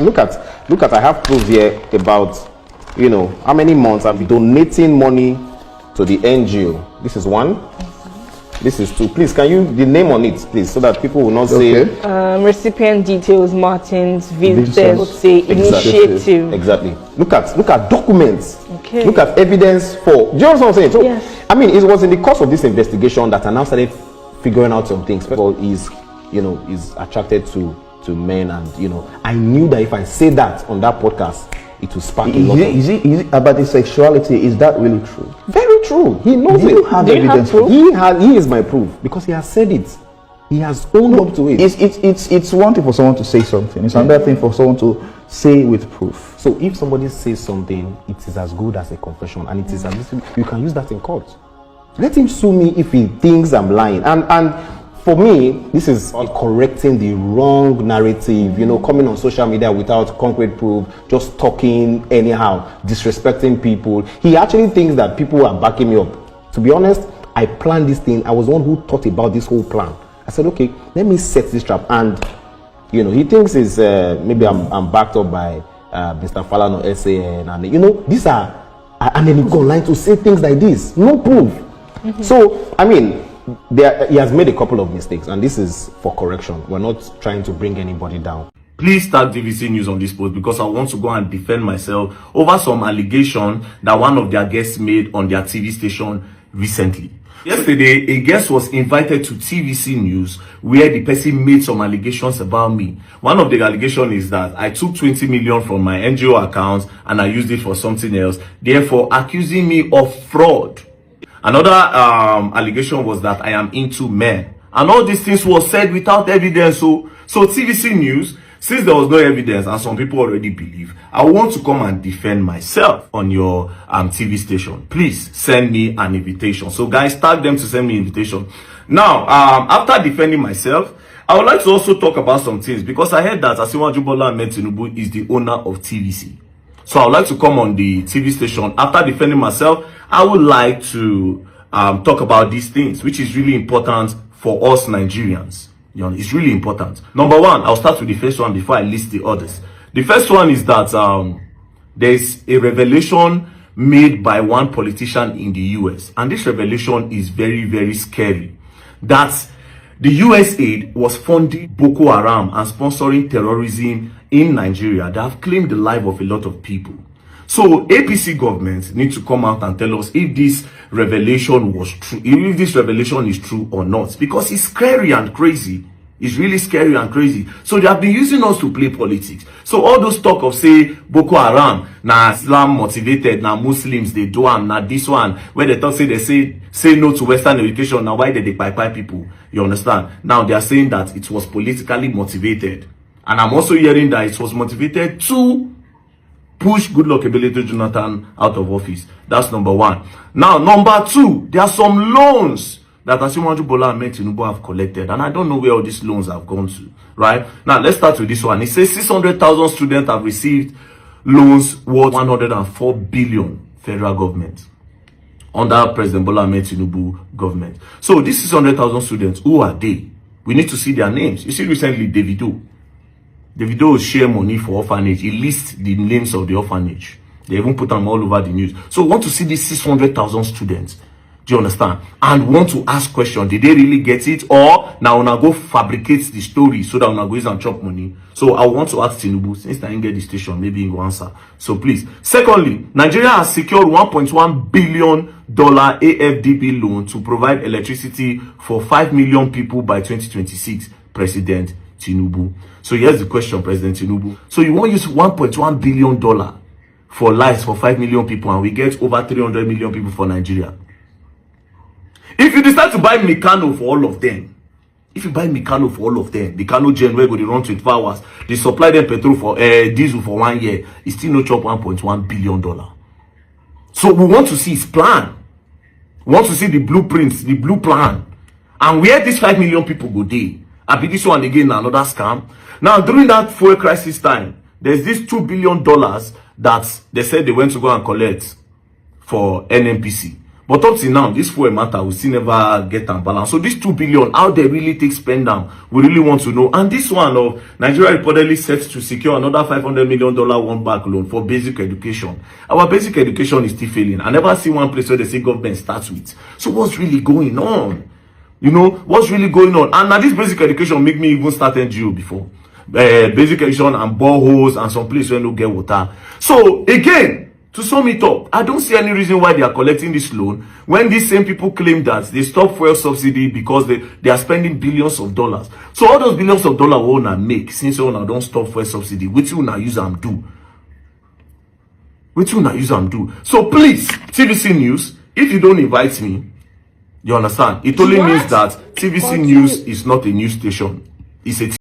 Look at. I have proof here about, how many months I've been donating money to the NGO. This is one. This is two. Please, can you the name on it, please, so that people will not say recipient details, Martins, Vincent, say initiative. Exactly. Look at documents. Okay. Look at evidence for. Do you know what I'm saying? So, yes. I mean, it was in the course of this investigation that I now started figuring out some things. First of all, he's attracted to men, and I knew that if I say that on that podcast, it will spark a lot. Is it about his sexuality? Is that really true? Very true. He knows Do it. you have evidence? He is my proof because he has said it. He has owned up to it. It's one thing for someone to say something. It's another thing for someone to say with proof. So if somebody says something, it is as good as a confession, and it is as you can use that in court. Let him sue me if he thinks I'm lying. And for me, this is correcting the wrong narrative, coming on social media without concrete proof, just talking anyhow, disrespecting people. He actually thinks that people are backing me up. To be honest, I planned this thing. I was the one who thought about this whole plan. I said, okay, let me set this trap. And, he thinks it's, maybe I'm backed up by Mr. Falano, SAN, and, these are, and then he go online to say things like this. No proof. Mm-hmm. So, I mean, he has made a couple of mistakes, and this is for correction. We're not trying to bring anybody down. Please tag DVC News on this post because I want to go and defend myself over some allegation that one of their guests made on their TV station recently. Yesterday, a guest was invited to TVC News where the person made some allegations about me. One of the allegations is that I took 20 million from my NGO account and I used it for something else, therefore accusing me of fraud. Another allegation was that I am into men. And all these things were said without evidence. So TVC News, since there was no evidence and some people already believe, I want to come and defend myself on your TV station. Please send me an invitation. So guys, tag them to send me an invitation. Now, after defending myself, I would like to also talk about some things because I heard that Asiwaju Bola Ahmed Tinubu is the owner of TVC. So I would like to come on the TV station. After defending myself, I would like to talk about these things, which is really important for us Nigerians. It's really important. Number one, I'll start with the first one before I list the others. The first one is that there's a revelation made by one politician in the US. And this revelation is very, very scary. That the US aid was funding Boko Haram and sponsoring terrorism in Nigeria that have claimed the life of a lot of people. So APC government need to come out and tell us if this revelation was true, if this revelation is true or not, because it's scary and crazy. It's really scary and crazy. So they have been using us to play politics. So all those talk of say Boko Haram, na Islam motivated, na Muslims they do am, na this one where they talk say they say no to Western education. Now why did they buy people? You understand? Now they are saying that it was politically motivated, and I'm also hearing that it was motivated to push Goodluck Ebele Jonathan out of office. That's number one. Now, number two, there are some loans that Asiwaju Bola Ahmed Tinubu have collected, and I don't know where all these loans have gone to. Right? Now, let's start with this one. It says 600,000 students have received loans worth 104 billion federal government under President Bola Ahmed Tinubu government. So, these 600,000 students, who are they? We need to see their names. You see, recently, Davido share money for orphanage. He lists the names of the orphanage. They even put them all over the news. So we want to see these 600,000 students. Do you understand? And want to ask questions. Did they really get it? Or now una go fabricate the story so that una go use and chop money. So I want to ask Tinubu, since I didn't get the station, maybe he will answer. So please. Secondly, Nigeria has secured $1.1 billion AFDB loan to provide electricity for 5 million people by 2026. President Tinubu. So here's the question, President Tinubu. So you want to use $1.1 billion for lives for 5 million people, and we get over 300 million people for Nigeria. If you decide to buy Meccano for all of them, the Kano gen where go they run 24 hours, they supply them petrol for diesel for 1 year, it still no chop $1.1 billion. So we want to see his plan. We want to see the blueprints, the blue plan, and where these 5 million people go there. I be this one again, another scam. Now, during that fuel crisis time, there's this $2 billion that they said they went to go and collect for NNPC. But up till now, this fuel matter will still never get them balanced. So this 2 billion, how they really take spend them, we really want to know. And this one of Nigeria reportedly set to secure another $500 million one bank loan for basic education. Our basic education is still failing. I never see one place where they say government starts with. So what's really going on? You know, what's really going on? And now this basic education make me even start NGO before. Basic education and boreholes and some place where no get water. So again, to sum it up, I don't see any reason why they are collecting this loan when these same people claim that they stop fuel subsidy because they are spending billions of dollars. So all those billions of dollars we wanna make since we don't stop fuel subsidy, which you wanna use them do? Which you wanna use them do? So please, TVC News, if you don't invite me, you understand? It only means that TVC News is not a news station. It's a